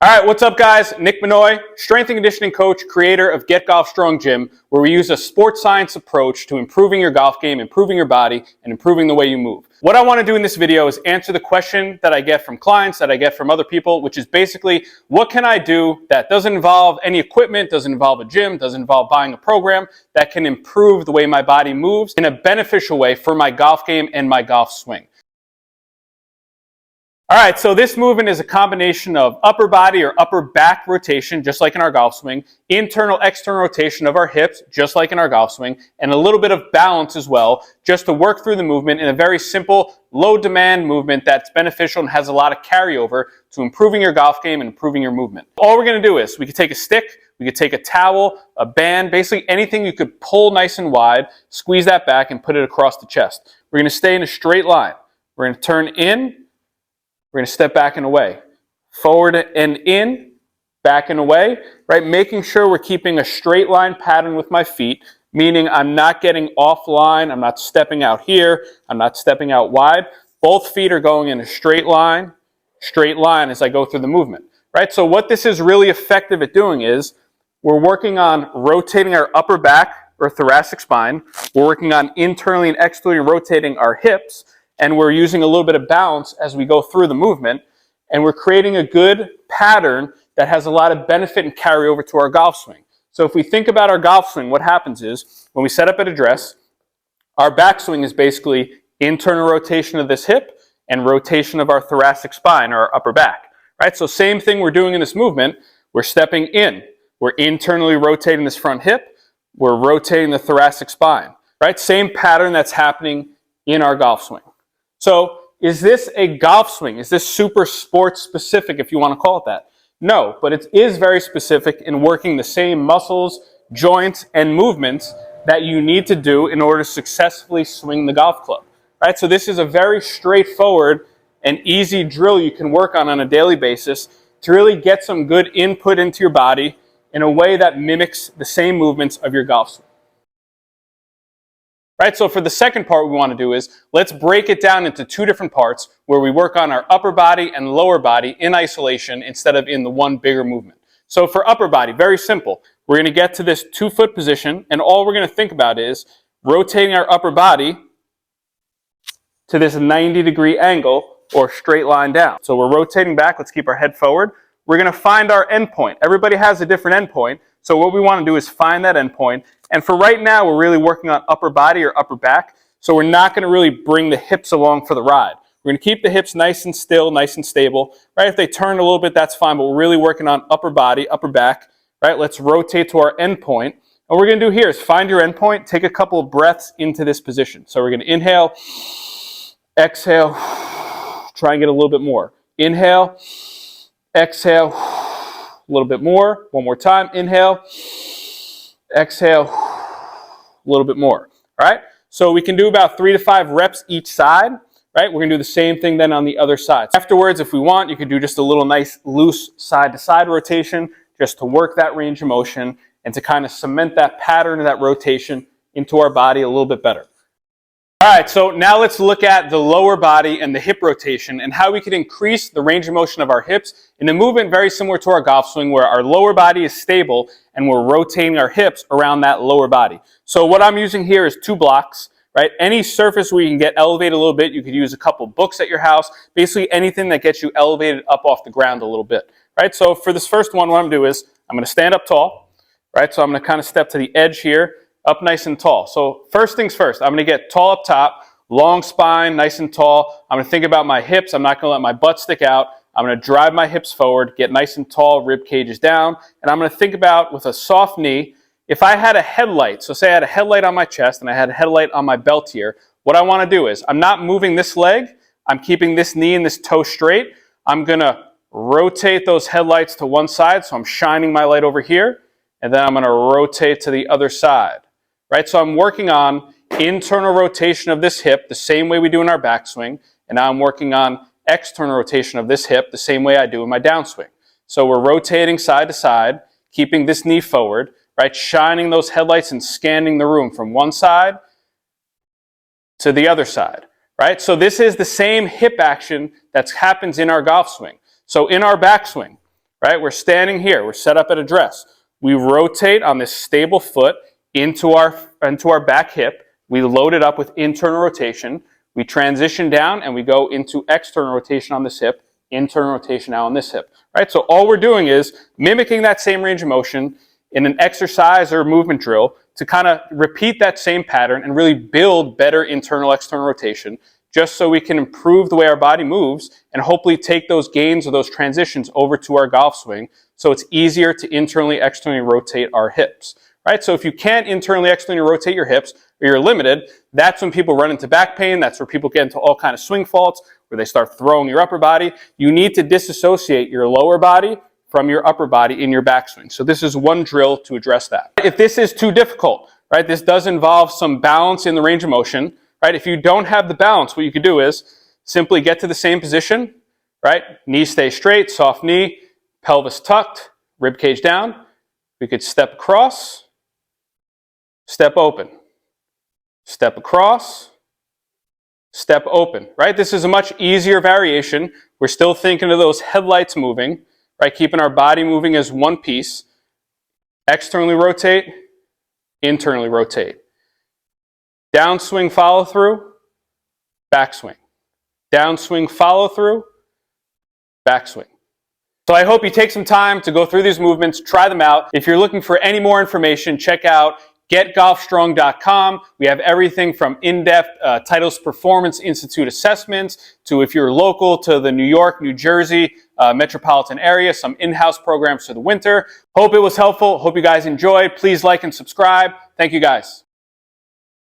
All right, what's up guys? Nick Minoy, strength and conditioning coach, creator of Get Golf Strong Gym, where we use a sports science approach to improving your golf game, improving your body, and improving the way you move. What I want to do in this video is answer the question that I get from clients, that I get from other people, which is basically, what can I do that doesn't involve any equipment, doesn't involve a gym, doesn't involve buying a program, that can improve the way my body moves in a beneficial way for my golf game and my golf swing. All right, so this movement is a combination of upper body or upper back rotation, just like in our golf swing, internal, external rotation of our hips, just like in our golf swing, and a little bit of balance as well, just to work through the movement in a very simple, low demand movement that's beneficial and has a lot of carryover to improving your golf game and improving your movement. All we're gonna do is, we could take a stick, we could take a towel, a band, basically anything you could pull nice and wide, squeeze that back and put it across the chest. We're gonna stay in a straight line. We're gonna turn in, we're going to step back and away, forward and in, back and away, right? Making sure we're keeping a straight line pattern with my feet, meaning I'm not getting offline, I'm not stepping out here, I'm not stepping out wide. Both feet are going in a straight line as I go through the movement, right? So what this is really effective at doing is we're working on rotating our upper back or thoracic spine. We're working on internally and externally rotating our hips, and we're using a little bit of balance as we go through the movement, and we're creating a good pattern that has a lot of benefit and carry over to our golf swing. So if we think about our golf swing, what happens is when we set up at address, our backswing is basically internal rotation of this hip and rotation of our thoracic spine or our upper back, right? So same thing we're doing in this movement. We're stepping in, we're internally rotating this front hip, we're rotating the thoracic spine, right? Same pattern that's happening in our golf swing. So is this a golf swing? Is this super sports specific, if you want to call it that? No, but it is very specific in working the same muscles, joints, and movements that you need to do in order to successfully swing the golf club, right? So this is a very straightforward and easy drill you can work on a daily basis to really get some good input into your body in a way that mimics the same movements of your golf swing. Right, so for the second part we want to do is, let's break it down into two different parts where we work on our upper body and lower body in isolation instead of in the one bigger movement. So for upper body, very simple. We're going to get to this 2-foot position, and all we're going to think about is rotating our upper body to this 90-degree angle or straight line down. So we're rotating back. Let's keep our head forward. We're going to find our end point. Everybody has a different end point. So what we want to do is find that end point. And for right now, we're really working on upper body or upper back. So we're not going to really bring the hips along for the ride. We're going to keep the hips nice and still, nice and stable. Right? If they turn a little bit, that's fine. But we're really working on upper body, upper back. Right? Let's rotate to our end point. And what we're going to do here is find your end point. Take a couple of breaths into this position. So we're going to inhale, exhale, try and get a little bit more. Inhale, exhale, a little bit more. One more time. Inhale, exhale, a little bit more. All right? So we can do about 3 to 5 reps each side. Right? We're going to do the same thing then on the other side. Afterwards, if we want, you could do just a little nice loose side-to-side rotation just to work that range of motion and to kind of cement that pattern of that rotation into our body a little bit better. All right, so now let's look at the lower body and the hip rotation and how we can increase the range of motion of our hips in a movement very similar to our golf swing where our lower body is stable and we're rotating our hips around that lower body. So what I'm using here is 2 blocks, right? Any surface where you can get elevated a little bit. You could use a couple books at your house, basically anything that gets you elevated up off the ground a little bit, right? So for this first one, what I'm going to do is I'm going to stand up tall, right? So I'm going to kind of step to the edge here, up nice and tall. So first things first, I'm going to get tall up top, long spine, nice and tall. I'm going to think about my hips. I'm not going to let my butt stick out. I'm going to drive my hips forward, get nice and tall, rib cage is down. And I'm going to think about, with a soft knee, if I had a headlight, so say I had a headlight on my chest and I had a headlight on my belt here, what I want to do is, I'm not moving this leg. I'm keeping this knee and this toe straight. I'm going to rotate those headlights to one side. So I'm shining my light over here. And then I'm going to rotate to the other side. Right, so I'm working on internal rotation of this hip the same way we do in our backswing, and now I'm working on external rotation of this hip the same way I do in my downswing. So we're rotating side to side, keeping this knee forward, right, shining those headlights and scanning the room from one side to the other side, right? So this is the same hip action that happens in our golf swing. So in our backswing, right? We're standing here. We're set up at address. We rotate on this stable foot into our back hip. We load it up with internal rotation. We transition down and we go into external rotation on this hip, internal rotation now on this hip, right? So all we're doing is mimicking that same range of motion in an exercise or movement drill to kind of repeat that same pattern and really build better internal external rotation, just so we can improve the way our body moves and hopefully take those gains or those transitions over to our golf swing so it's easier to internally externally rotate our hips, right? So if you can't internally externally rotate your hips or you're limited, that's when people run into back pain. That's where people get into all kind of swing faults where they start throwing your upper body. You need to disassociate your lower body from your upper body in your backswing. So this is one drill to address that. If this is too difficult, right, this does involve some balance in the range of motion, right? If you don't have the balance, what you could do is simply get to the same position, right? Knees stay straight, soft knee, pelvis tucked, rib cage down. We could step across, step open, step across, step open, right? This is a much easier variation. We're still thinking of those headlights moving, right? Keeping our body moving as one piece. Externally rotate, internally rotate. Downswing follow through, backswing. Downswing follow through, backswing. So I hope you take some time to go through these movements, try them out. If you're looking for any more information, check out getgolfstrong.com. We have everything from in-depth Titleist Performance Institute assessments to, if you're local to the New York, New Jersey metropolitan area, some in-house programs for the winter. Hope it was helpful. Hope you guys enjoyed. Please like and subscribe. Thank you guys.